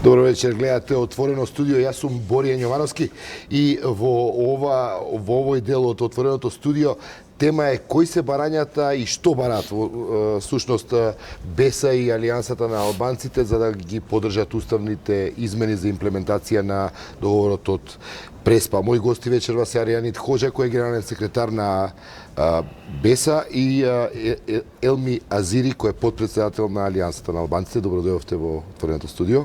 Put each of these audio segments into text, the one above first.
Добро вечер, гледате Отворено студио. Јас сум Борија Њовановски и во овој дел од Отвореното студио тема е кои се барањата и што бараат сушност БЕСА и Алијансата на албанците за да ги поддржат уставните измени за имплементација на договорот од Преспа. Мои гости вечерва се Аријанит Хоџа, кој е генерален секретар на БЕСА, и Елми Азири, кој е подпредседател на Алијансата на албанците. Добро дојдовте во Отвореното студио.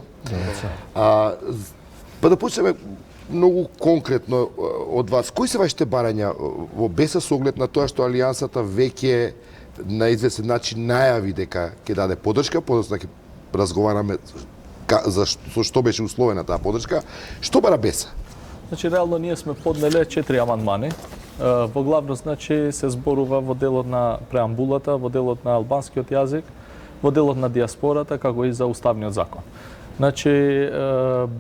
Па да почнеме многу конкретно од вас. Кои се вашите барања во БЕСА со оглед на тоа што Алијансата веќе на известен начин најави дека ќе даде поддршка, подоцна ќе разговараме со што беше условена таа поддршка. Што бара БЕСА? Значи, реално ние сме поднеле 4 амандмани. Во главно, значи, се зборува во делот на преамбулата, во делот на албанскиот јазик, во делот на диаспората, како и за уставниот закон. Значи,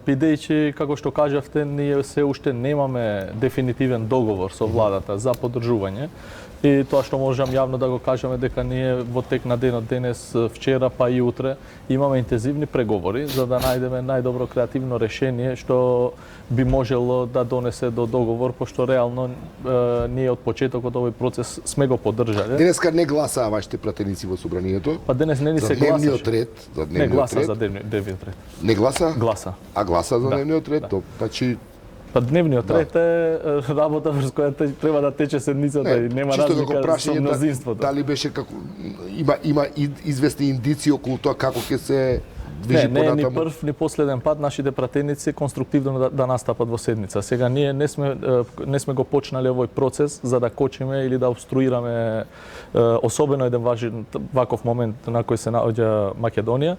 бидејќи, како што кажавте, ние се уште немаме дефинитивен договор со владата за поддржување, и тоа што можам јавно да го кажеме дека ние во тек на денот денес, вчера па и утре имаме интензивни преговори за да најдеме најдобро креативно решение што би можело да донесе до договор, пошто реално ние од почетокот овој процес сме го поддржале. Денеска не гласаа вашите пратеници во собранието? Па денес не ни се гласаше. За дневниот ред. Не гласа? Гласа. А гласа за дневниот ред? Да. Значи Па дневниот ред е работа врз која треба да тече седмицата и нема разлика со мнозинството. Дали беше како има известни индици околу тоа како ќе се движи понатаму? Не, ни прв ни последен пат нашите пратеници конструктивно да настапат во седница. Сега ние не сме го почнале овој процес за да кочиме или да обструираме особено еден важен ваков момент на кој се наоѓа Македонија.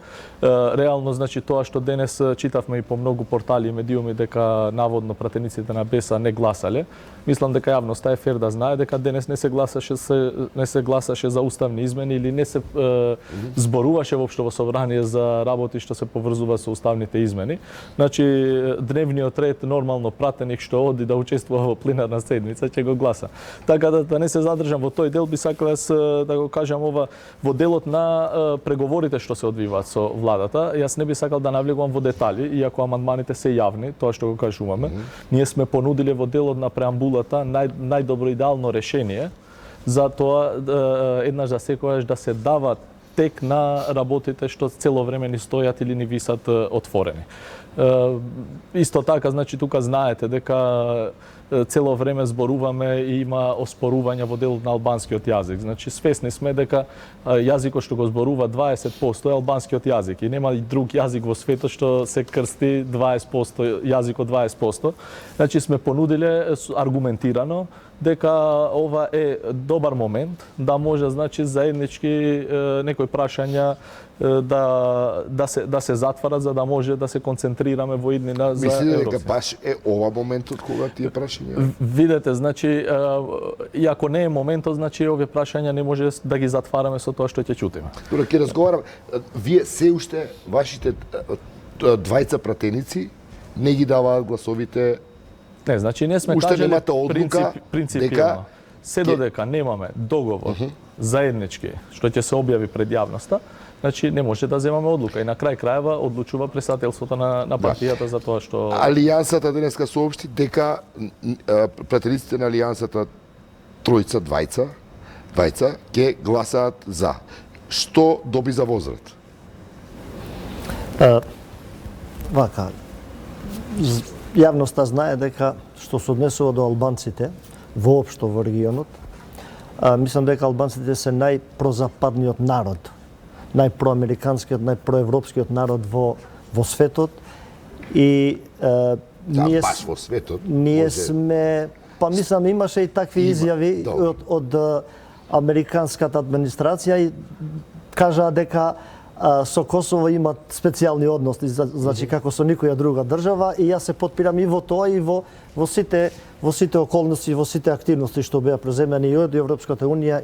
Реално, значи, тоа што денес читавме и по многу портали и медиуми дека наводно пратениците на БЕСА не гласале, мислам дека јавноста е фер да знае дека денес не се гласаше за уставни измени или не се зборуваше воопшто во собрание за работи што се поврзува со уставните измени. Значи, дневниот ред нормално пратеник што оди да учествува во пленарна седница ќе го гласа. Така да не се задржам во тој дел, би сакал да го кажам ова во делот на преговорите што се одвиваат со владата. Јас не би сакал да навлегувам во детали, иако амандманите се јавни, тоа што го кажуваме. Ние сме понудиле во делот на преамбулата најдобро идеално решение за тоа еднаш за секогаш да се дава тек на работите што цело време ни стојат или ни висат отворени. Исто така, значи, тука знаете дека цело време зборуваме и има оспорувања во делот на албанскиот јазик. Значи, свесни сме дека јазикот што го зборува 20% е албанскиот јазик и нема и друг јазик во светот што се крсти 20%, јазикот 20%. Значи, сме понудиле аргументирано дека ова е добар момент да може, значи, заеднички некои прашања да се затварат за да може да се концентрираме во иднина за Европска. Мислите дека баш е ова моментот кога тие прашања? Видете, значи, и ако не е моментот, значи овие прашања не може да ги затвараме со тоа што ќе чутиме. Добро, ќе разговарам. Вие се уште вашите двајца пратеници не ги даваат гласовите. Не, значи не сме кажале принципилно. Се додека немаме договор заеднички што ќе се објави пред јавноста, значи не може да земаме одлука и на крај крајва одлучува председателството на партијата за тоа што Алијансата денеска соопшти дека пратениците на Алијансата двајца ќе гласаат за. Што доби за возврат? Вака, јавноста знае дека што се однесува до албанците воопшто во регионот, мислам дека албанците се најпрозападниот народ, најпроамериканскиот, најпроевропскиот народ во светот и ние баш во светот. Ние сме, па мислам имаше и такви изјави од американската администрација и кажаа дека со Косово имат специјални односи, значи како со никоја друга држава, и јас се потпирам и во тоа и во сите околности, во сите активности што беа преземени и од Европската унија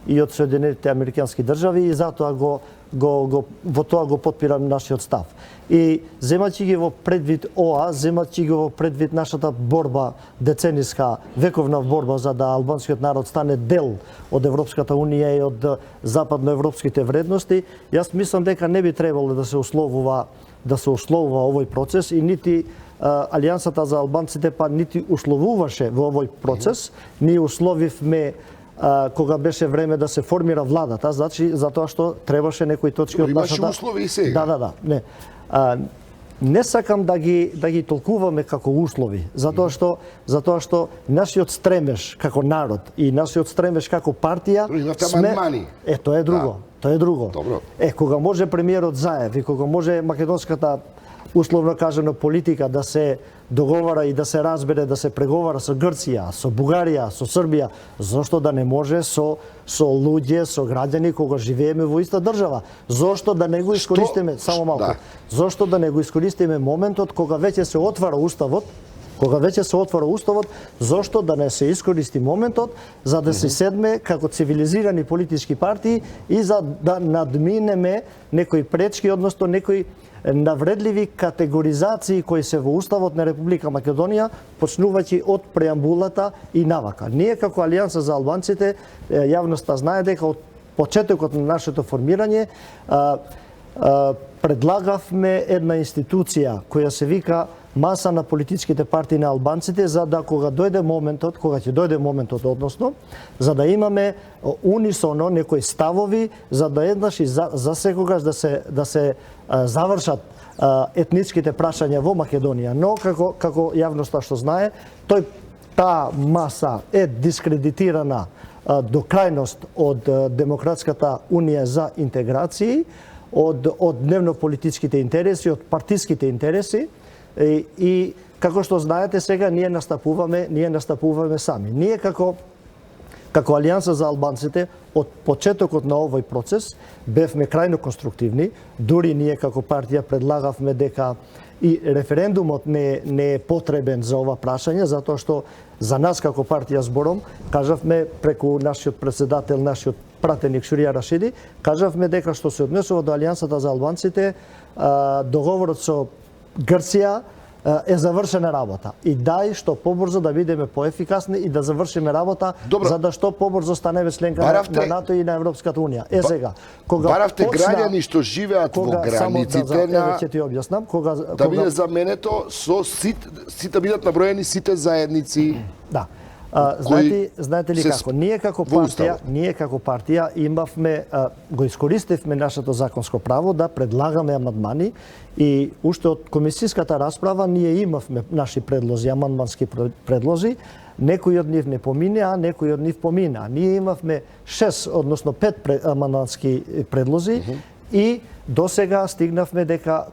и од Соединетите американски држави, и затоа во тоа го потпирам нашиот став. И земајќи ги во предвид ОА, земајќи ги во предвид нашата борба, децениска, вековна борба за да албанскиот народ стане дел од Европската унија и од западноевропските вредности, јас мислам дека не би требало да се условува да се условува овој процес и нити Алијансата за албанците па нити условуваше во овој процес. Ние условивме кога беше време да се формира владата, значи затоа што требаше некои точки од нашата... Имаше услови и сега. Да. Не. Не сакам да ги толкуваме како услови, затоа што нашиот стремеж како народ и нашиот стремеж како партија тоа е друго. Тоа е друго. Добро. Кога може премиерот Заев и кога може македонската условно кажано политика да се договара и да се разбере, да се преговара со Грција, со Бугарија, со Србија, зошто да не може со луѓе, со граѓани кога живееме во иста држава? Зошто да не го искористиме само малку? Да. Зошто да не го искористиме моментот кога веќе се отвара уставот? Зошто да не се искористи моментот за да се седме како цивилизирани политички партии и за да надминеме некои пречки, односно некои навредливи категоризации кои се во Уставот на Република Македонија, почнувајќи од преамбулата и навака. Ние како Алијанса за албанците, јавноста знае дека од почетокот на нашето формирање предлагавме една институција која се вика Маса на политичките партии на албанците, за да кога ќе дојде моментот, односно, за да имаме унисоно некои ставови, за да еднаш и за секогаш да се завршат етничките прашања во Македонија. Но како јавноста што знае, таа маса е дискредитирана до крајност од Демократската унија за интеграции, од дневно-политичките интереси, од партиските интереси. И како што знаете сега ние настапуваме сами. Ние како Алијанса за албанците од почетокот на овој процес бевме крајно конструктивни, дури ние како партија предлагавме дека и референдумот не е потребен за ова прашање, затоа што за нас како партија збором, кажавме преку нашиот председател, нашиот пратеник Шурија Рашиди, кажавме дека што се однесува до Алијансата за албанците, договорот со Грција е завршена работа. И дај што побрзо да бидеме поефикасни и да завршиме работа, за да што побрзо станеме членка на НАТО и на Европската унија. Сега, кога баравте граѓани што живеат во границите на... Ќе ти објаснам, да биде заменето со сите бидат наброени сите заедници. Да. Знаете ли како? Ние како партија имавме, го искористивме нашето законско право да предлагаме амандмани и уште од комисиската расправа ние имавме наши предлози, амандмански предлози. Некои од нив не поминеа, некои од нив поминеа. Ние имавме 6, односно 5 амандмански предлози и до сега стигнавме дека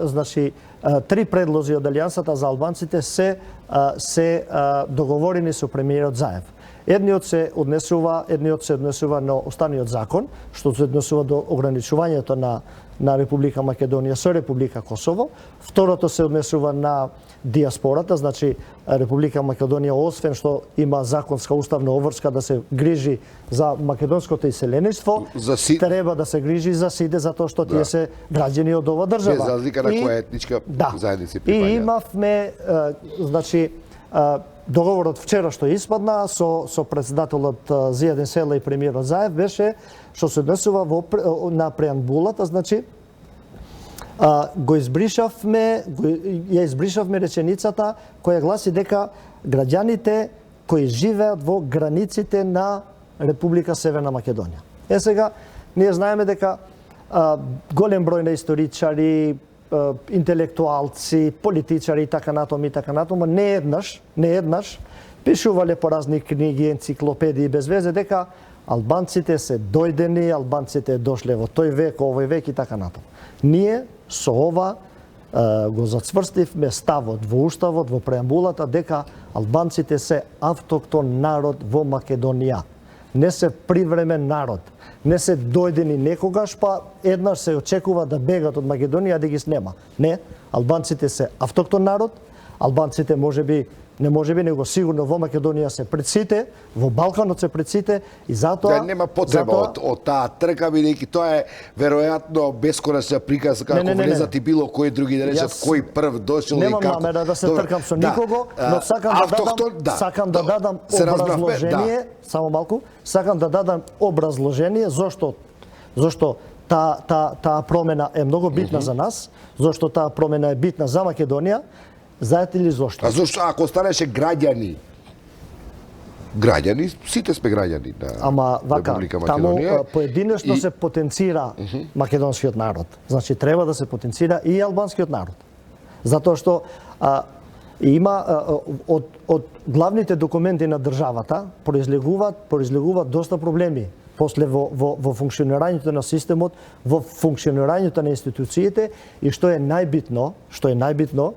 значи 3 предлози од Алијансата за албанците се договорени со премиерот Заев. Едниот се однесува на останиот закон, што се однесува до ограничувањето на Република Македонија со Република Косово. Второто се однесува на диаспората, значи Република Македонија освен што има законска уставна обврска да се грижи за македонското иселеништво, треба да се грижи за сите затоа што тие се граѓани од оваа држава. Без разлика на која етничка заедница припаѓа. И имавме значи договорот вчера што испадна со председателот Зијадин Села и премиерот Заев беше што се однесува на преамбулата, значи ја избришавме реченицата која гласи дека граѓаните кои живеат во границите на Република Северна Македонија. Сега ние знаеме дека голем број на историчари, интелектуалци, политичари и така натаму, не еднаш пишувале по разни книги, енциклопедии без везе дека албанците се дојдени, албанците дошле во тој век, овој век и така натаму. Ние со ова го зацврстивме ставот во уставот, во преамбулата дека албанците се автоктон народ во Македонија. Не се привремен народ. Не се дојдени некогаш, па еднаш се очекува да бегат од Македонија да ги снема. Не, албанците се автоктон народ, албанците не можеби, него сигурно во Македонија се пред сите, во Балканот се пред сите и затоа... нема потреба од таа трка, бидејќи тоа е веројатно бесконечна приказка, ако влезат и било кој други да речат кој прв дошол и како. Немам намера да се тркам со никого, но сакам да дадам образложение, само малку, сакам да дадам образложение зошто таа промена е многу битна за нас, зашто таа промена е битна за Македонија. Знаете ли зошто? А зошто ако станеше граѓани, сите сме граѓани на Ама вака, Република таму Македонија. поединечно се потенцира македонскиот народ. Значи треба да се потенцира и албанскиот народ. Затоа што има од главните документи на државата произлегуваат доста проблеми после во функционирањето на системот, во функционирањето на институциите и што е најбитно,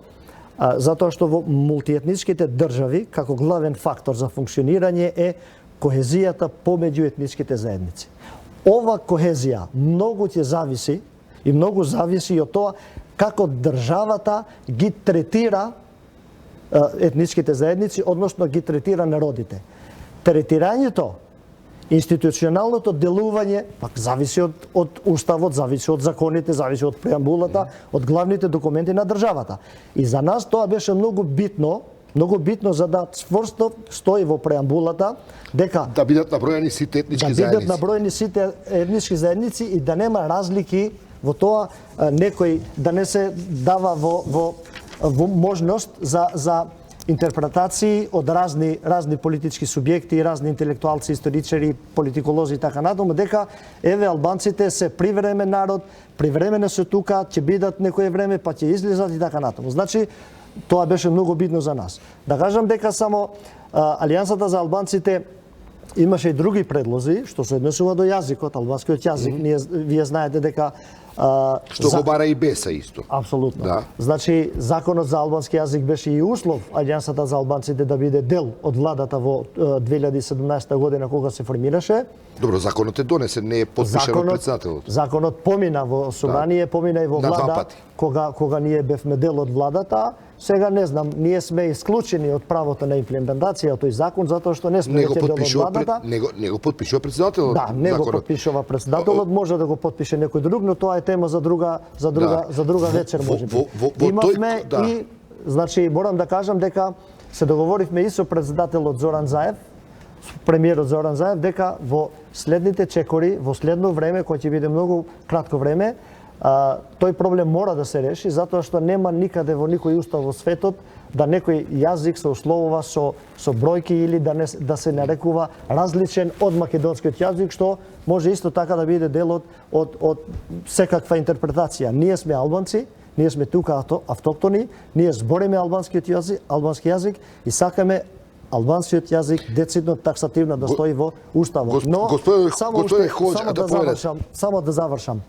затоа што во мултиетничките држави како главен фактор за функционирање е кохезијата помеѓу етничките заедници. Ова кохезија многу ќе зависи и многу зависи од тоа како државата ги третира етничките заедници, односно ги третира народите. Третирањето, институционалното делување пак зависи од уставот, зависи од законите, зависи од преамбулата, од главните документи на државата. И за нас тоа беше многу битно за да чврсто стои во преамбулата дека да бидат наброени сите етнички заедници. Да бидат наброени сите етнички заедници и да нема разлики во тоа, некој да не се дава во можност за интерпретации од разни политички субјекти, разни интелектуалци, историчари, политиколози и така натаму, дека еве албанците се привремен народ, привремено се тука, ќе бидат некое време, па ќе излезат и така натаму. Значи, тоа беше многу битно за нас. Да кажам дека само Алијансата за албанците имаше и други предлози, што се однесува до јазикот, албанскиот јазик. Вие знаете дека што го бара и БЕСА исто. Апсолутно. Да. Значи, законот за албански јазик беше и услов Алијансата за албанците да биде дел од владата во 2017 година кога се формираше. Добро, законот е донесен, не е потпишан од председателот. Законот помина во собрание, помина и во влада, кога ние бевме дел од владата. Сега не знам, ние сме исклучени од правото на имплементација од тој закон затоа што не сме веќе дел од владата. Не го потпишува председателот. Да, не го потпишува председателот, може да го потпише некој друг, но тоа е тема за друга вечер можеби. Имавме и, значи, морам да кажам дека се договоривме и со председателот Зоран Заев, премиерот Зоран Заев, дека во следните чекори, во следно време, кој ќе биде многу кратко време, тој проблем мора да се реши, затоа што нема никаде во никој устав во светот да некој јазик се условува со бројки или да се нарекува различен од македонскиот јазик, што може исто така да биде дел од секаква интерпретација. Ние сме албанци, ние сме тука автоктони, ние збориме албански јазик и сакаме албанскиот јазик децидно таксативно да стои во уставот. Но само да завршам.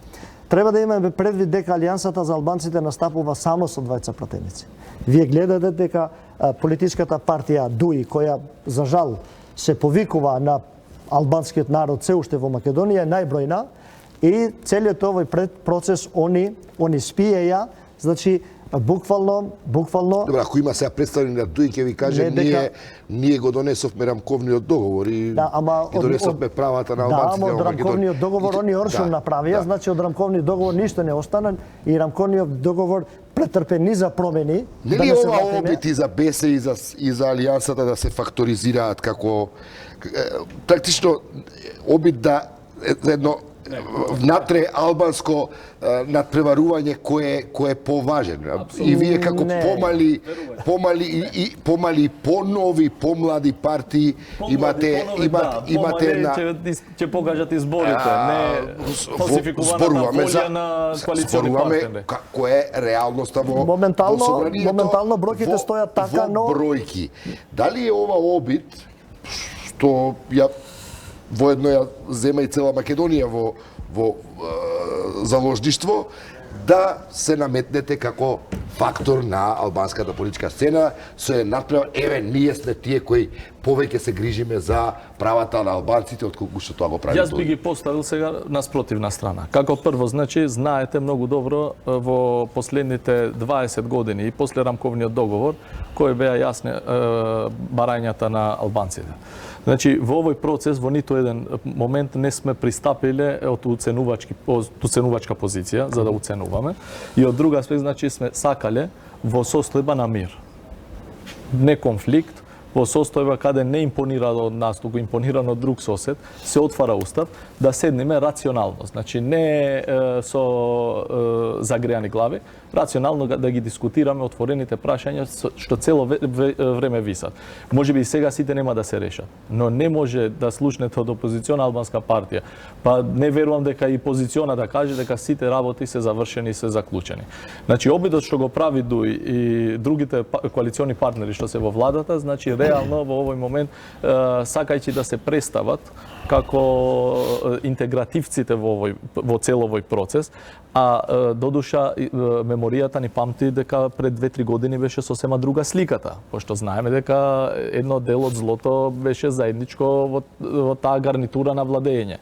Треба да имаме предвид дека Алијансата за албанците настапува само со двајца пратеници. Вие гледате дека политичката партија ДУИ, која за жал се повикува на албанскиот народ се уште во Македонија, е најбројна и целиот овој процес они спиеја, значи буквално. Добра, ако има сега представник на ДУИ, ќе ви каже ние го донесовме рамковниот договор и донесовме правата на албанците во Македонија. Да, ама од рамковниот договор они оршум направија, значи од рамковниот договор ништо не остана и рамковниот договор претрпе низа промени. Нели ова обид и за БЕСА и за Алијансата да се факторизираат како практично обид да едно внатре албанско надпреварување кој е поважен. И вие како помали понови, помлади партии имате на ќе покажат изборите, не фалсификуваната волја на коалициони партнери. Кој е реалноста во собранието? Моментално бројките стојат така, но во бројки. Дали е ова обид што воедно ја зема и цела Македонија во заложништво, да се наметнете како фактор на албанската политичка сцена, со надпревар, еве, ние сме тие кои повеќе се грижиме за правата на албанците, отколку што тоа го прави. Јас би ги поставил сега на спротивна страна. Како прво, значи, знаете многу добро во последните 20 години и после рамковниот договор, кои беа јасни барањата на албанците. Значи, во овој процес, во ниту еден момент не сме пристапиле од уценувачка позиција, за да уценуваме. И од друга аспект, значи, сме сакале во состојба на мир. Не конфликт, во состојба каде не импонира од нас, туку импонира од друг сосед, се отвара устав да седнеме рационално, значи не со загреани глави, рационално да ги дискутираме отворените прашања што цело време висат. Можеби и сега сите нема да се решат, но не може да слушнете од опозициона албанска партија, па не верувам дека и позициона да каже дека сите работи се завршени и се заклучени. Значи обидот што го прави Дуј и другите коалициони партнери што се во владата, значи реално во овој момент сакајќи да се представат како интегративците во цел овој процес, а додуша меморијата ни памти дека пред 2-3 години беше сосема друга сликата, пошто знаеме дека едно дел од злото беше заедничко во таа гарнитура на владење.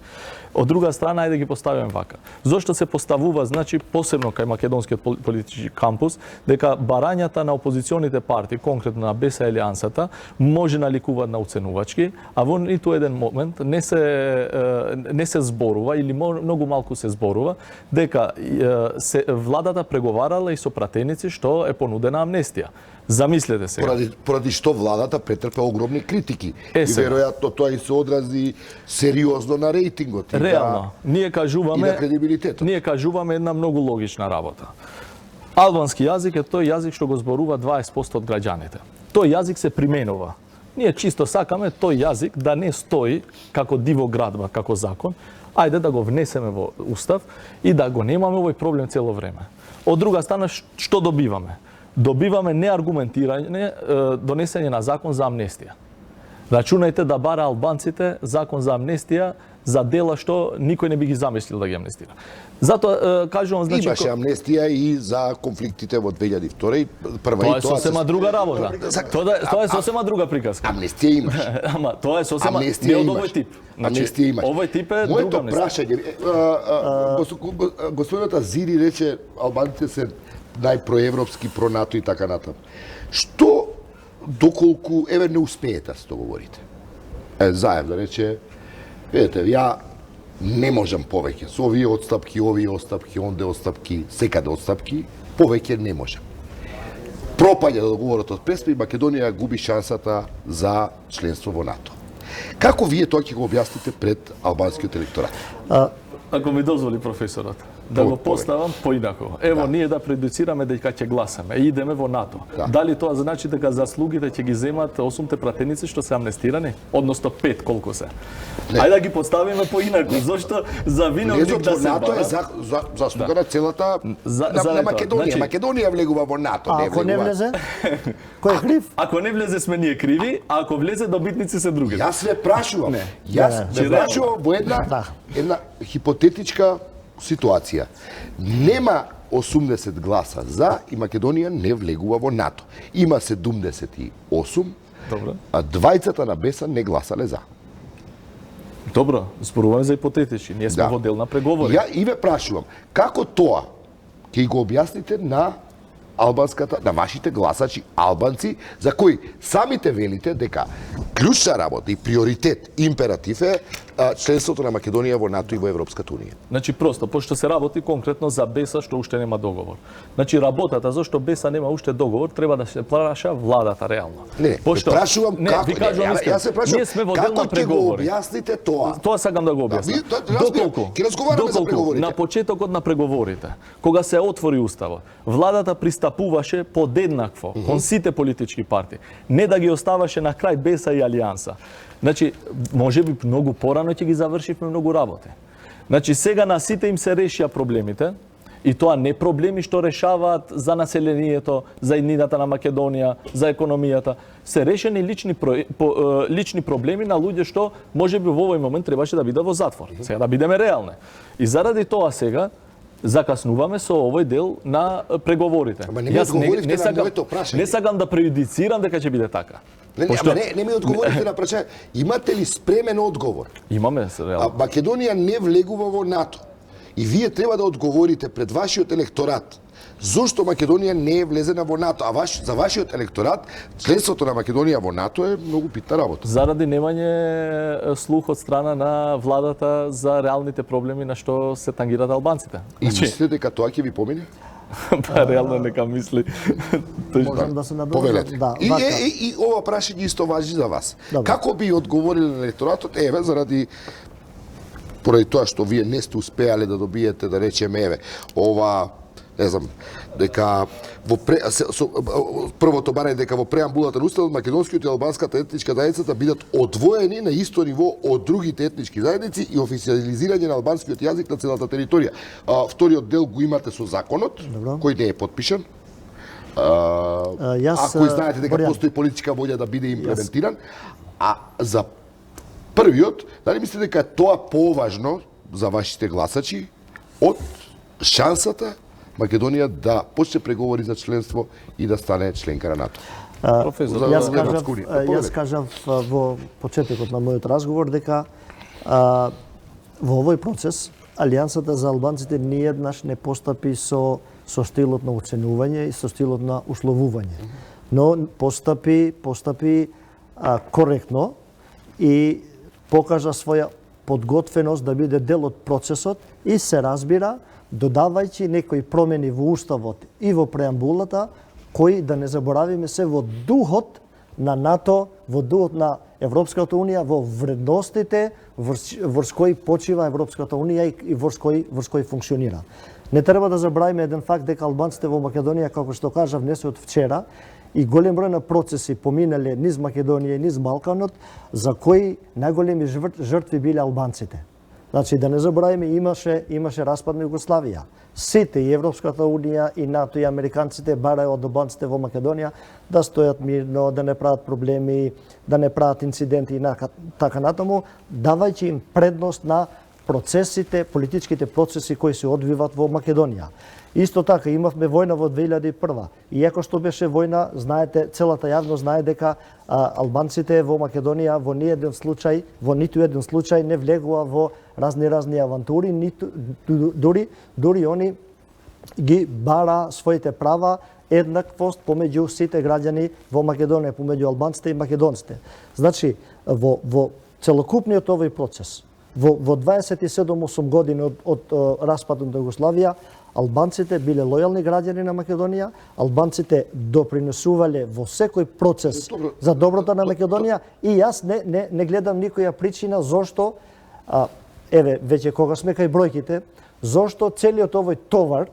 Од друга страна, ајде ги поставиме вака. Зошто се поставува, значи, посебно кај македонскиот политички кампус, дека барањата на опозиционите партии, конкретно на БЕСА и Алијансата, може наликуваат на уценувачки, а во ниту еден момент не се зборува или многу малку се зборува дека владата преговарала и со пратеници што е понудена амнестија. Замислете се. Поради што владата претрпе огромни критики. И веројатно тоа и се одрази сериозно на рейтингот. Реално. Ние кажуваме една многу логична работа. Албански јазик е тој јазик што го зборува 20% од граѓаните. Тој јазик се применува. Ние чисто сакаме тој јазик да не стои како дивоградба, како закон. Ајде да го внесеме во устав и да го немаме овој проблем цело време. Од друга страна, што добиваме? Добиваме неаргументирање, донесење на закон за амнестија. Рачунајте да бара албанците закон за амнестија за дела што никој не би ги замислил да ги амнестира. Затоа кажувам, значи имаше амнестија и за конфликтите во 2002 и прва тоа е сосема друга работа. Тоа е сосема друга приказка. Амнестија имаше. Ама тоа е сосема не од овој тип. Амнестија имаше. Овој тип е друга амнестија. Моето прашање, господинот Азири рече албанците се најпроевропски, пронато и така натаму. Што доколку не успеете да се договорите? Заев да рече, видите, ја не можам повеќе. Со овие отстапки, онде отстапки, секаде отстапки, повеќе не можам. Пропаѓа договорот од Преспа и Македонија губи шансата за членство во НАТО. Како вие тоа ќе го објасните пред албанскиот електорат? Ако ми дозволи професорот, да го поставам поинако. Ево, ние да предуцираме дека ќе гласаме и идеме во НАТО. Дали тоа значи дека заслугите ќе ги земат 8 пратеници што се амнестирани? Односно 5 колку се? Ајде да ги поставиме поинако, зашто за виновник да се НАТО е заслуга на целата на Македонија. Македонија влегува во НАТО, не влегува. Ако не влезе? Кој е крив? Ако не влезе сме ние криви, а ако влезе добитници се други. Јас ве прашувам. Јас ве прашувам во една хипотетичка ситуација. Нема 80 гласа за и Македонија не влегува во НАТО. Има 78, а двајцата на БЕСА не гласале за. Добро, зборуваме за хипотетички. Ние сме во дел на преговори. Ја и ве прашувам, како тоа ќе го објасните на албанската, на вашите гласачи албанци, за кои самите велите дека клучна работа и приоритет, императив е членството на Македонија во НАТО и во Европската унија. Значи просто, пошто се работи конкретно за БЕСА што уште нема договор. Значи работата зашто БЕСА нема уште договор треба да се праша владата реално. Не, пошто прашувам како. Јас се прашувам ние сме во дел на преговори. Како ќе го објасните тоа? Тоа сакам да го објаснам. Доколку на почетокот на преговорите, кога се отвори уставот, владата пристапуваше подеднакво кон сите политички партии, не да ги оставаше на крај БЕСА и Алијанса. Значи, може би многу порано ќе ги завршивме многу работи. Значи, сега на сите им се решија проблемите, и тоа не проблеми што решаваат за населението, за иднината на Македонија, за економијата, се решени лични проблеми на луѓе што може би во овој момент требаше да биде во затвор. Сега да бидеме реални. И заради тоа сега закаснуваме со овој дел на преговорите. Ама не ми одговорите на моето прашање. Не сакам да прејудицирам дека ќе биде така. Не ми одговорите на прашање. Имате ли спремен одговор? Имаме, реално. Македонија не влегува во НАТО. И вие треба да одговорите пред вашиот електорат зошто Македонија не е влезена во НАТО, а за вашиот електорат членството на Македонија во НАТО е многу питна работа. Заради немање слух од страна на владата за реалните проблеми на што се тангираат албанците. И мислите дека тоа ќе ви помине? Па реално нека мисли. Можам да се надоврзам. Повелете. Да, И, вака. и ова прашање исто важи за вас. Добро. Како би одговориле на електоратот, еве, поради тоа што вие не сте успеале да добиете, да речеме, еве, ова, не знам, дека првото барање дека во преамбулата на Уставот македонскиот и албанската етничка заедница да бидат одвоени на исто ниво од другите етнички заедници и официализирање на албанскиот јазик на целата територија. Вториот дел го имате со законот, Добро. кој не е подпишан. Јас, Ако знаете дека Боријан, постои политичка волја да биде имплементиран, а за првиот, дали мислите дека е тоа поважно за вашите гласачи од шансата Македонија да почне преговори за членство и да стане членка на НАТО? Професор, За Јас Европска кажав, унија. јас Повелете. кажав во почетокот на мојот разговор дека во овој процес Алијансата за албанците ниеднаш не постапи со стилот на оценување и со стилот на условување. Но постапи коректно и покажа своја подготвеност да биде дел од процесот и се разбира додавајќи некои промени во уставот и во преамбулата, кои, да не заборавиме, се во духот на НАТО, во духот на Европската унија, во вредностите врз кои почива Европската унија и врз кои функционира. Не треба да забравиме еден факт дека албанците во Македонија, како што кажав, не се од вчера и голем број на процеси поминале низ Македонија и низ Балканот, за кои најголеми жртви биле албанците. Значи, да не забравиме, имаше распад на Југославија. Сите, и Европската унија, и НАТО, и американците бараја од албанците во Македонија да стојат мирно, да не прават проблеми, да не прават инциденти и така натаму, давајќи им предност на процесите, политичките процеси кои се одвиват во Македонија. Исто така, имавме војна во 2001. Иако што беше војна, знаете, целата јавност знае дека албанците во Македонија во ниту еден случај не влегува во разни авантури, дури они ги бара своите права еднаквост помеѓу сите граѓани во Македонија, помеѓу албанците и македонците. Значи, во целокупниот овој процес, во 27-8 години од распадот на Југославија, албанците биле лојални граѓани на Македонија, албанците допринесувале во секој процес за доброто на Македонија и јас не гледам никоја причина зошто, еве, веќе кога сме кај бројките, зошто целиот овој товар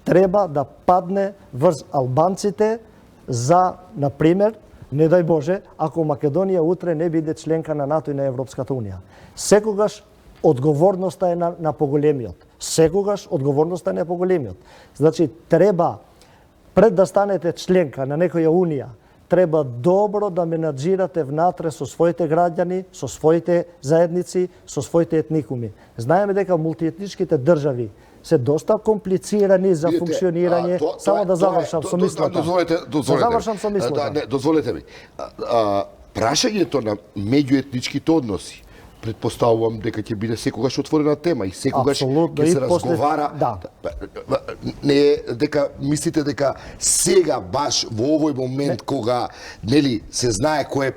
треба да падне врз албанците за, например, не дај Боже, ако Македонија утре не биде членка на НАТО и на Европската унија. Секогаш одговорноста е на поголемиот. Секогаш одговорноста е на поголемиот. Значи, треба, пред да станете членка на некоја унија, треба добро да менаџирате внатре со своите граѓани, со своите заедници, со своите етникуми. Знаеме дека мултиетничките држави се доста комплицирани за функционирање. Само да завршам со мислата. Дозволете ми. Прашањето на меѓуетничките односи претпоставувам дека ќе биде секогаш отворена тема и секогаш ќе се разговара. Да. Не е дека мислите дека сега баш во овој момент кога нели се знае кој е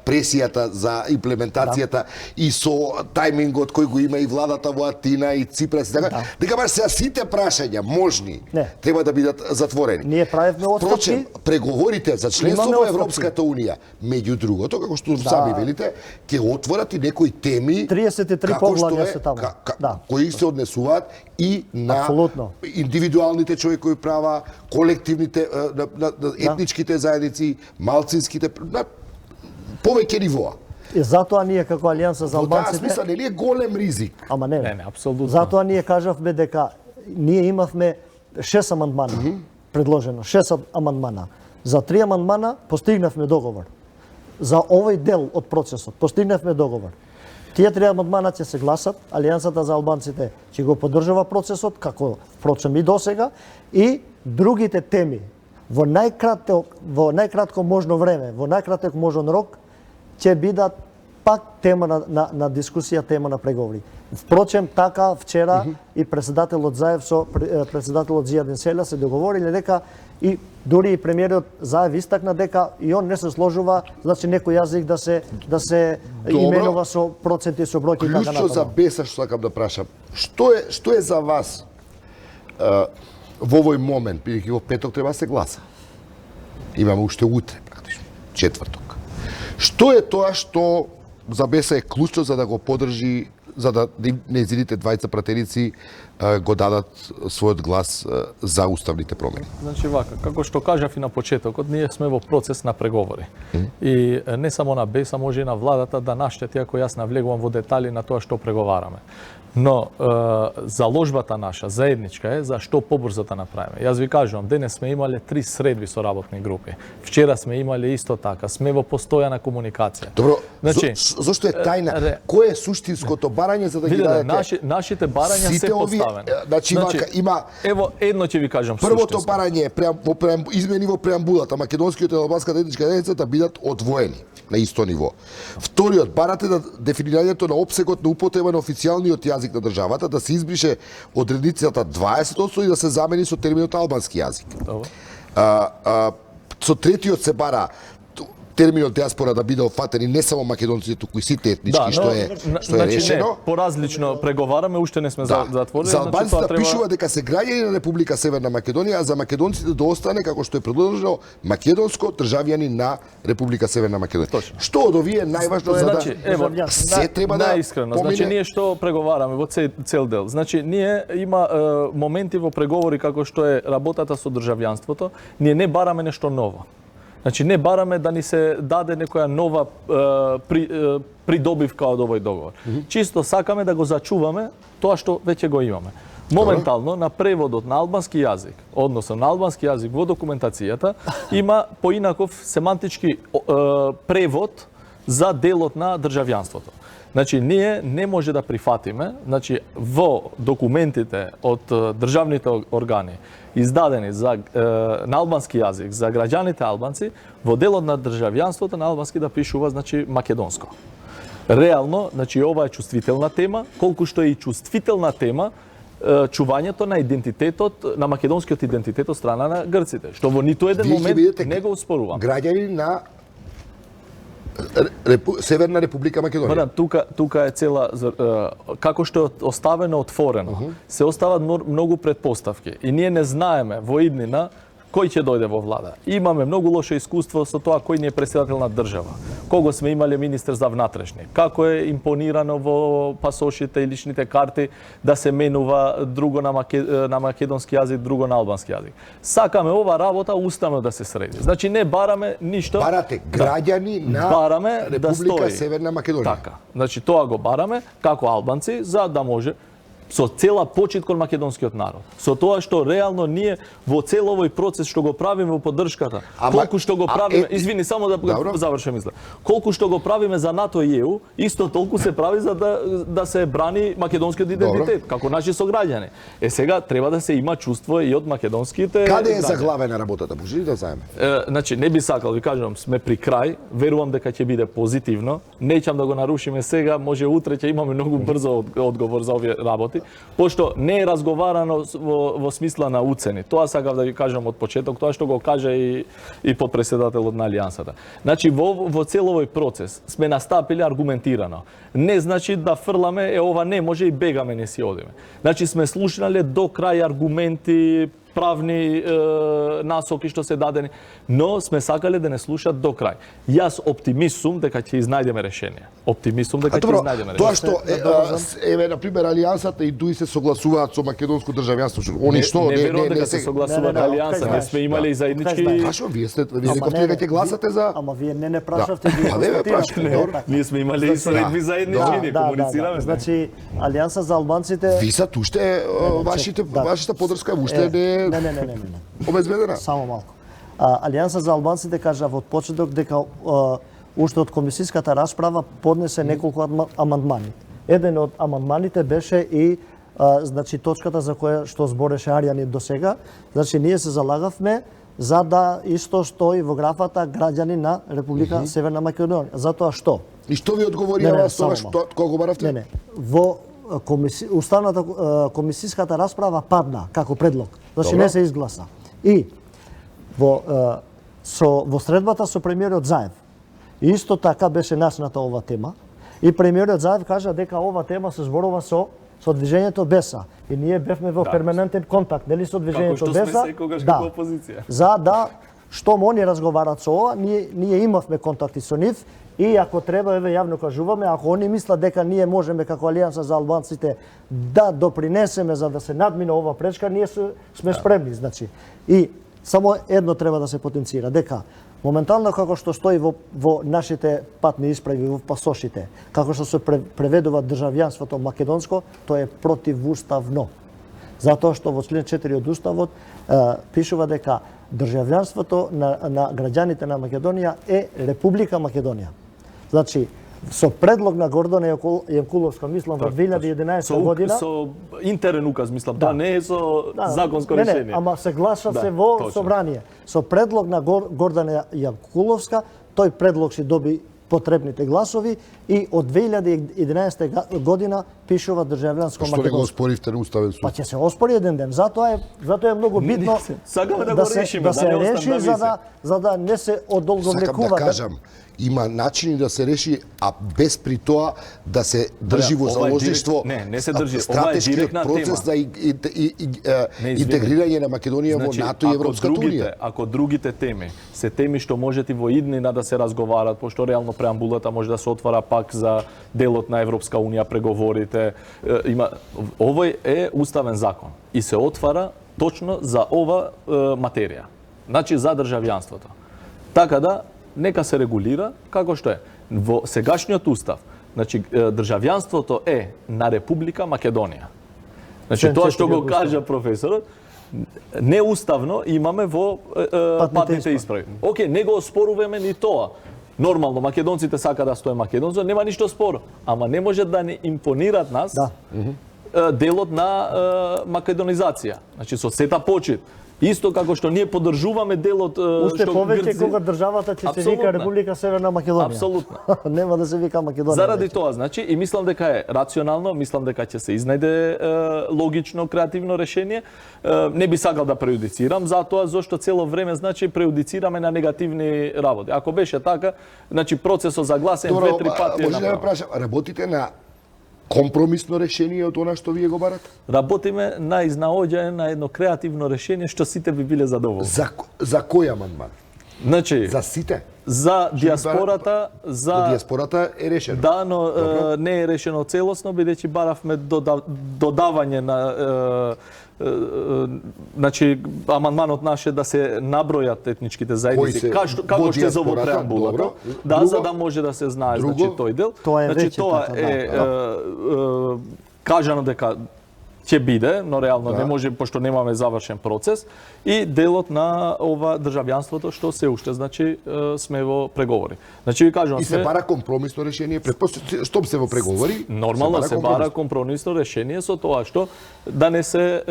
пресијата за имплементацијата и со тајмингот кој го има и владата во Атина и Ципрас и така, дека баш сега сите прашања можни треба да бидат затворени. Ние правевме отстапки. Впрочем, преговорите за членство во Европската унија, меѓу другото, како што сами велите, ќе отворат и некои теми 33 поглавја се таму. Кои се однесуваат и на индивидуалните човекови права, колективните, етничките заедници, малцинските, повеќе нивоа. И затоа ние како Алијанса за албанците... Во таа смисла нели е голем ризик? Ама не. Не, апсолутно. Затоа ние кажавме дека ние имавме 6 амандмана предложено, 6 амандмана. За 3 амандмана постигнавме договор. За овој дел од процесот постигнавме договор. Тие 3 амандмана ќе се гласат, Алијансата за албанците ќе го поддржува процесот, како впрочем и досега, и другите теми во најкратко можно време, во најкраток можен рок, ќе бидат пак тема на дискусија, тема на преговори. Впрочем, така вчера и председателот Заев со председателот Зијадин Селја се договориле дека и дури и премиерот Заев истакна дека и он не се сложува, значи некој јазик да се именува со проценти, со бројки и така натаму. Клучно за беса што сакам да прашам. Што е за вас во овој момент, бидејќи во петок треба да се гласа. Имаме уште утре, практично, четврток. Што е тоа што за БЕСА е клучно за да го поддржи, за да нејзините двајца пратеници го дадат својот глас за уставните промени? Значи вака, како што кажав и на почетокот, ние сме во процес на преговори. И не само на БЕСА, може и на владата да наштети ако јас навлегувам во детали на тоа што преговараме. Но заложбата наша заедничка е за што побрзо да направиме. Јас ви кажувам, денес сме имале 3 средби со работни групи. Вчера сме имале исто така, сме во постојана комуникација. Добро, значи, зошто е тајна? Кој е суштинското барање за да ги дадете? Нашите барања се поставени. Значи, има... Ево, едно ќе ви кажам првото суштинско. барање е измени во преамбулата, македонскиот и албанската етничка заедница да бидат одвоени на исто ниво. Вториот, барате да дефинирањето на опсегот на употреба на официјалниот јазик на државата да се избрише одредницата 20% и да се замени со терминот албански јазик. Со третиот се бара терминот диаспора да биде опфатен и не само македонците, туку и сите етнички, што е решено. Не, поразлично преговараме, уште не сме затворени. За албанците пишува дека се граѓани на Република Северна Македонија, а за македонците да остане како што е предложено македонско државјани на Република Северна Македонија. Точно. Што од овие е најважно за да се треба да наискрено. Значи ние што преговараме во цел дел. Значи ние има моменти во преговори како што е работата со државјанството, ние не бараме нешто ново. Значи не бараме да ни се даде некоја нова придобивка од овој договор. Чисто сакаме да го зачуваме тоа што веќе го имаме. Моментално на преводот на албански јазик, односно на албански јазик во документацијата, има поинаков семантички превод за делот на државјанството. Значи, ние не може да прифатиме, значи, во документите од државните органи, издадени на албански јазик за граѓаните албанци, во делот на државјанството на албански да пишува, значи, македонско. Реално, значи, ова е чувствителна тема, колку што е и чувствителна тема чувањето на идентитетот, на македонскиот идентитет од страна на грците, што во ниту еден момент не го успорувам. Граѓани на Северна Република Македонија. Тука е цела, како што е оставено отворено, се остават многу предпоставки и ние не знаеме во иднина кој ќе дојде во влада. Имаме многу лошо искуство со тоа кој ни е председател на држава. Кого сме имале министер за внатрешни. Како е импонирано во пасошите и личните карти да се менува друго на македонски јазик, друго на албански јазик. Сакаме ова работа уставно да се среди. Значи не бараме ништо. Барате граѓани на Република Северна Македонија. Така. Значи тоа го бараме како албанци за да може со цела почит кон македонскиот народ. Со тоа што реално ние во цел овој процес што го правиме во поддршката, колку што го правиме, извини само да завршам мисла. Колку што го правиме за НАТО и ЕУ, исто толку се прави за да се брани македонскиот идентитет како наши сограѓани. Сега треба да се има чувство и од македонските. Каде е заглавена работата? Може ли да знаеме? Значи не би сакал, ви кажувам, сме при крај, верувам дека ќе биде позитивно. Неќам да го нарушиме сега, може утре ќе имаме многу брзо одговор за овие работи. Пошто не е разговарано во смисла на уцени. Тоа сакав да ви кажам од почеток, тоа што го кажа и подпредседателот на Алијансата. Значи во цел овој процес сме настапили аргументирано. Не значи да фрламе ова не може и бегаме не си одиме. Значи сме слушнале до крај аргументи, правни насоки што се дадени, но сме сакале да не слушат до крај. Јас оптимист сум дека ќе изнајдеме решение. Оптимист сум дека ќе изнајдеме решение. Тоа што еве на пример Алијансата и ДУИ се согласуваат со македонско државјанство, они што не верувам дека се согласуваат Алијанса, не сме имале и заеднички. Пашо, вие рековте дека ќе гласате за. Ама вие не прашавте Ние сме имале и средби заеднички, ние комуницираме. Значи Алијанса за албанците. Ви са уште вашата поддршка уште не Не. обезбедена. Само малку. Алијанса за албанците кажа од почеток дека уште од комисиската расправа поднесе неколку амандмани. Еден од амандманите беше и значи точката за која што збореше Арјани до сега. Значи ние се залагавме за да исто што и во графата граѓани на Република Северна Македонија. Затоа што? И што ви одговорија тоа што кога баравте? Не. Во уставната комисиската расправа падна како предлог. Значи не се изгласа. И во средбата со премиерот Заев исто така беше начната ова тема и премиерот Заев кажа дека ова тема се зборува со со движењето БЕСА. И ние бевме во перманентен контакт, нели, со движењето Како што БЕСА. сме секогаш како опозиција. За да штом они разговарат со ова, ние имавме контакти со нив и ако треба, еве јавно кажуваме, ако они мислат дека ние можеме како Алијанса за албанците да допринесеме за да се надмине ова пречка, ние сме спремни, значи. И само едно треба да се потенцира, дека моментално како што стои во нашите патни исправи, во пасошите, како што се преведува државјанството македонско, тоа е противуставно. Затоа што во член 4 од Уставот пишува дека државјанството на граѓаните на Македонија е Република Македонија. Значи, со предлог на Гордана Јанкуловска, мислам, во 2011 година... Со интерен указ, мислам, тоа не е со законско решение. Не, ама се гласа се во собрание. Со предлог на Гордана Јанкуловска, тој предлог си доби потребните гласови и од 2011 година пишува државјанско македонско. Што не го оспоривте на Уставен суд? Па ќе се оспори еден ден. Затоа е многу битно да се реши за да не се одолговлекува. Сакам да кажам, има начини да се реши, а без при тоа да се држи во заложништво не се држи. стратешкиот процес за интегрирање на Македонија во НАТО и Европската унија. Ако другите теми се теми што можете во иднина да се разговарат, пошто реално преамбулата може да се отвара пак за делот на Европска унија, преговорите, овој е уставен закон и се отвара точно за ова материја. Значи за државјанството. Така да нека се регулира како што е. Во сегашниот устав, значи државјанството е на Република Македонија. Значи тоа што го кажа професорот, неуставно имаме во патните исправи. Океј, не го оспоруваме ни тоа. Нормално, македонците сака да стои македонци, нема ништо спор, ама не може да ни импонират нас делот на македонизација. Значи со сета почит. Исто како што ние поддржуваме делот уште повеќе кога државата ќе се вика Република Северна Македонија. Апсолутно. Нема да се вика Македонија. Заради тоа, значи, и мислам дека е рационално, мислам дека ќе се изнајде логично, креативно решение. Не би сакал да преюдицирам, затоа зашто цело време, значи, преюдицираме на негативни работи. Ако беше така, значи процесот за гласен 2-3 пати е може да ме прашам, работите на компромисно решение од она што вие го барате? Работиме на изнаоѓање на едно креативно решение што сите би биле задоволни. За кој амандман? Значи, за сите? За диаспората, за диаспората е решено. Да, но не е решено целосно, бидејќи баравме додавање на значи амандманот наш е да се набројат етничките заедници како што е за овој преамбулата. Да, за да може да се знае значи тој дел. Значи тоа е кажано дека ќе биде, но реално не може пошто немаме завршен процес и делот на ова државјанството што се уште значи сме во преговори. Значи ви кажувам и се бара компромисно решение што се во преговори? Нормално се бара компромисно решение со тоа што да не се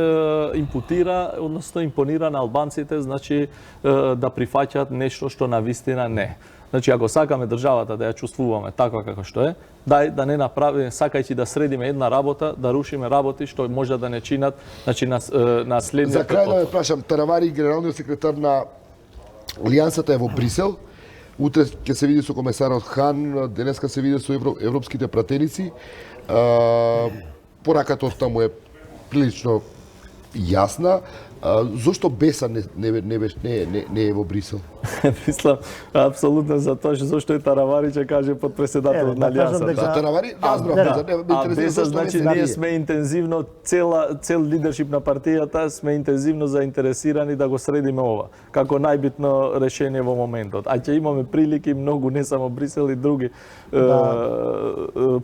импутира, односно импонира на албанците, значи да прифаќаат нешто што навистина не. Значи, ако сакаме државата да ја чувствуваме таква како што е, дај да не направиме, сакајќи да средиме една работа, да рушиме работи што може да не чинат, значи на следниот. За крај да ме прашам, Таравари, генералниот секретар на Алијансата е во Брисел. Утре ќе се види со комесарот Хан, денеска се види со европските пратеници. Пораката таму е прилично јасна. Зошто БЕСА не е во Брисел? Мислам, апсолутно за тоа зошто и Таравари ќе каже подпредседател на Алијансата. Да, Таравари, разбрав, БЕСА, значи ние сме интензивно, цел лидершип на партијата сме интензивно заинтересирани да го средиме ова, како најбитно решение во моментот. А ќе имаме прилики многу, не само Брисел и други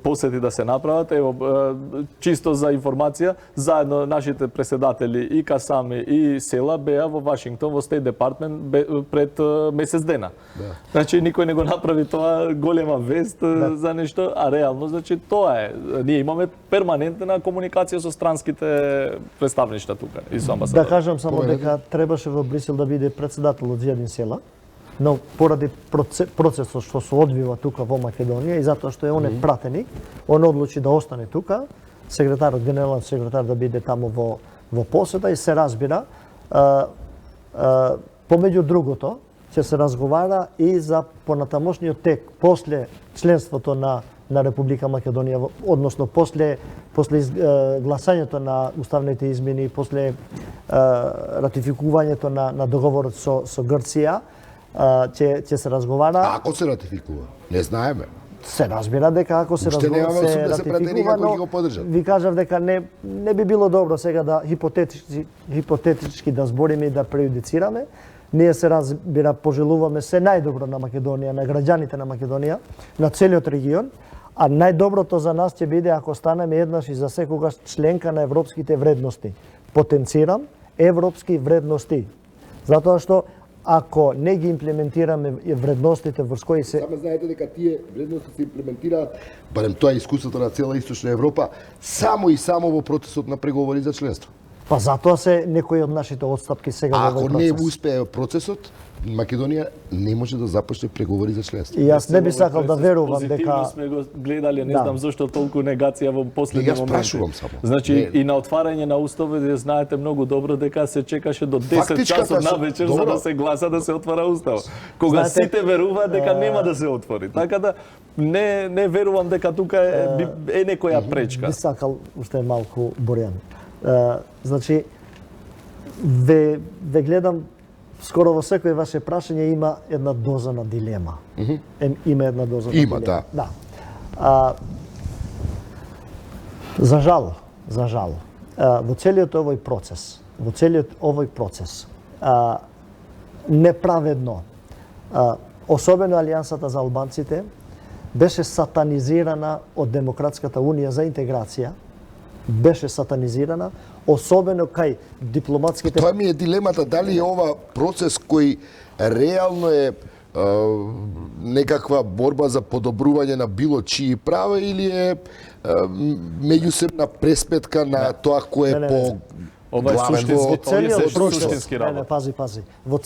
посети да се направат. Ево, чисто за информација, заедно нашите председатели и Касами и Села беа во Вашингтон, во Стейт Департмент пред месец дена. Значи никој не го направи тоа голема вест за нешто, а реално значи тоа е. Ние имаме перманентна комуникација со странските представништва тука и со амбасадор. Да кажам само дека требаше во Брисел да биде председател од Зијадин Села, но поради процесот што се одвива тука во Македонија и затоа што е он е пратеник, он одлучи да остане тука, секретарот, генерален секретар да биде таму во посета и се разбира. Помеѓу другото, ќе се разговара и за понатамошниот тек после членството на на Република Македонија, односно после гласањето на уставните измени, после ратификувањето на договорот со Грција, ќе се разговара. А ако се ратификува? Не знаеме. Се разбира дека ако се Уште немаме се 80 пратеници ратификува, кои го поддржат. ви кажав дека не би било добро сега да хипотетички да збориме и да преюдицираме. Ние се разбира пожелуваме се најдобро на Македонија, на граѓаните на Македонија, на целиот регион, а најдоброто за нас ќе биде ако станеме еднаш и за секогаш членка на европските вредности. Потенцирам европски вредности. Затоа што ако не ги имплементираме вредностите врз кои се... Саме знаете дека тие вредности се имплементираат, барем тоа е искуството на цела Источна Европа, само и само во процесот на преговори за членство. Па затоа се некои од нашите отстапки сега во Ако овој не процес. успее процесот, Македонија не може да започне преговори за членство. И јас не би сакал да верувам Позитивно дека... сме го гледале, не Да. знам зашто толку негација во последни Јас моменти. прашувам само. Значи Не. и на отварање на уставот знаете многу добро дека се чекаше до 10 Фактичката часот на со- вечер за добро. да се гласа да се отвара устав. Кога Знаете, сите веруваат дека нема да се отвори. Така да не верувам дека тука е некоја пречка. Би сакал уште малку Борјан. Значи, ве гледам скоро во секој ваше прашање има една доза на дилема. Има една доза на Има, дилема. да. За жал, во целиот овој процес, неправедно, особено Алијансата за албанците, беше сатанизирана од Демократската унија за интеграција, беше сатанизирана, особено кај дипломатските... Тоа ми е дилемата, дали е ова процес кој реално е некаква борба за подобрување на било чии права или е меѓусебна преспетка на тоа кој е Не. по Ова е главен суштински- во целиот целиот процес, суштински работа. пази. Во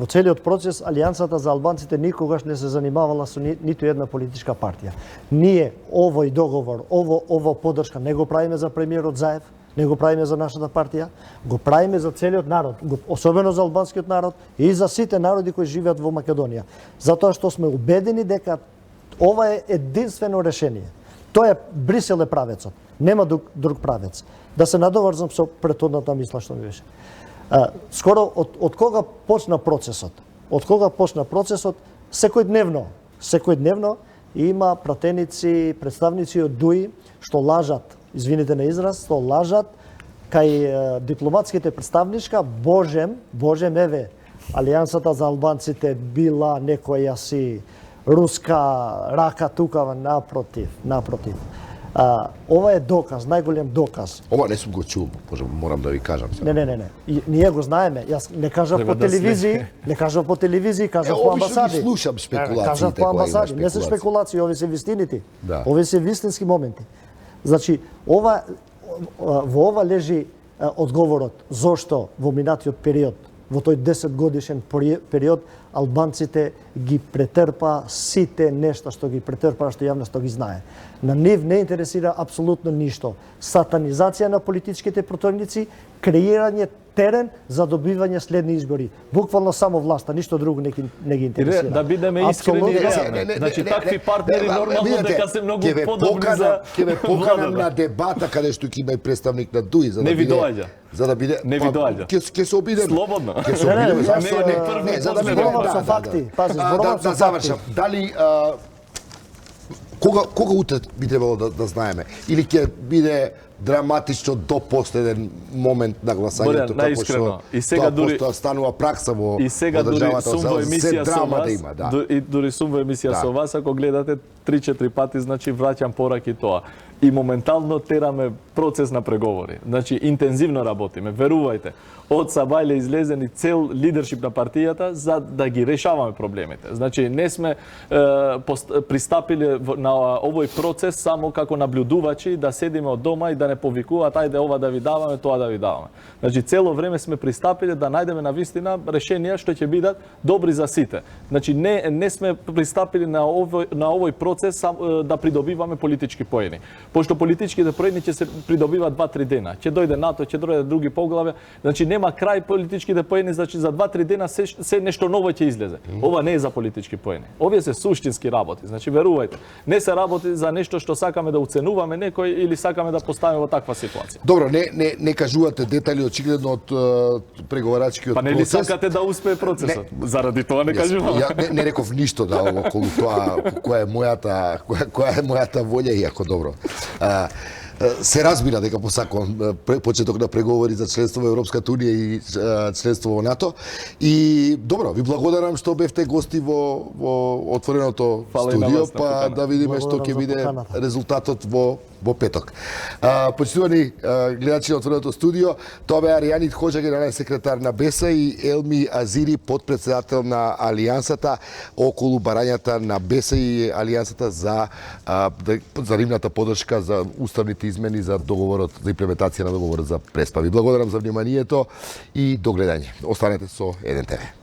целиот процес Алијансата за албанците никогаш не се занимавала со ниту една политичка партија. Ние овој договор, ово поддршка не го правиме за премиерот Заев, не го правиме за нашата партија, го правиме за целиот народ, особено за албанскиот народ и за сите народи кои живеат во Македонија. Затоа што сме убедени дека ова е единствено решение. Тоа е Брисел е правецот, нема друг правец. Да се надоврзам со претходната мисла што ми беше. Скоро од кога почна процесот? Од кога почна процесот? Секој дневно има пратеници, представници од ДУИ што лажат, извините на израз, што лажат кај дипломатските представнишка, Божем еве, Алијансата за албанците била некоја си руска рака тука, напротив. Ова е доказ, најголем доказ. Ова не сум го чул, морам да ви кажам сега. Не. Ние го знаеме. Јас не кажав Треба по да телевизии, кажав по Обично амбасади. ги слушам спекулациите Кажав по кога има амбасади. Не се спекулации. спекулации, ови се вистините. Да. Ови се вистински моменти. Значи, во ова лежи одговорот зошто во минатиот период, во тој 10 годишен период, албанците ги претрпа сите нешта што ги претрпа, што јавноста ги знае. На нив не интересира апсолутно ништо. Сатанизација на политичките противници, креирање терен за добивање следни избори. Буквално само власта, ништо друго не ги интересира. Да бидеме искрени и Апсолутно. реални. Значи такви партнери нормално дека се многу ќе ве подобни за ќе ве поканам владата. на дебата каде што ќе има и представник на ДУИ за да Не ви биде доаѓа. за да биде Не ви доаѓа. Ќе се обидеме. Слободно. Ќе се Не, обидеме. јас, За да биде зборувам со факти. Пази, зборувам со да факти. завршам. Дали кога утре би требало да знаеме или ќе биде драматично до последен момент на гласањето, Борјан, наискрено. И сега дури станува пракса во И сега дури државата, сум во се емисија со драма вас, да има, да. и дури сум во емисија Да. со вас, ако гледате 3-4 пати, значи враќам пораки тоа. И моментално тераме процес на преговори. Значи интензивно работиме, верувајте. Од Сабајле излезени цел лидершип на партијата за да ги решаваме проблемите. Значи не сме пристапиле на овој процес само како наблюдувачи да седиме од дома и да не повикуваат ајде ова да ви даваме, тоа да ви даваме. Значи цело време сме пристапиле да најдеме на вистина решенија што ќе бидат добри за сите. Значи не сме пристапили на овој процес да придобиваме политички поени. Пошто политичките проени ќе се придобиваат 2-3 дена. Ќе дојде НАТО, ќе дојде други поглаве, значи нема крај политичките поени, значи за 2-3 дена се нешто ново ќе излезе. Ова не е за политички поени. Овие се суштински работи. Значи верувајте, не се работи за нешто што сакаме да уценуваме некој или сакаме да поставиме во таква ситуација. Добро, не кажувате детали очигледно од преговарачкиот Па нели процес. сакате да успее процесот? Заради тоа не кажувам. Ја не реков ништо да околу тоа која е мојата волја, иако добро. Се разбира дека посакувам почеток на преговори за членство во Европската унија и членство во НАТО. И добро, ви благодарам што бевте гости во отвореното студио, па да видиме што ќе биде резултатот во петок. Почитувани гледачи на отвореното студио, тоа беа Аријанит Хоџа, генерален секретар на БЕСА, и Елми Азири, подпредседател на Алијансата, околу барањата на БЕСА и Алијансата за римната поддршка за уставните измени за договорот за имплементација на договорот за Преспа. Ви благодарам за вниманието и до гледање. Останете со 1 ТВ.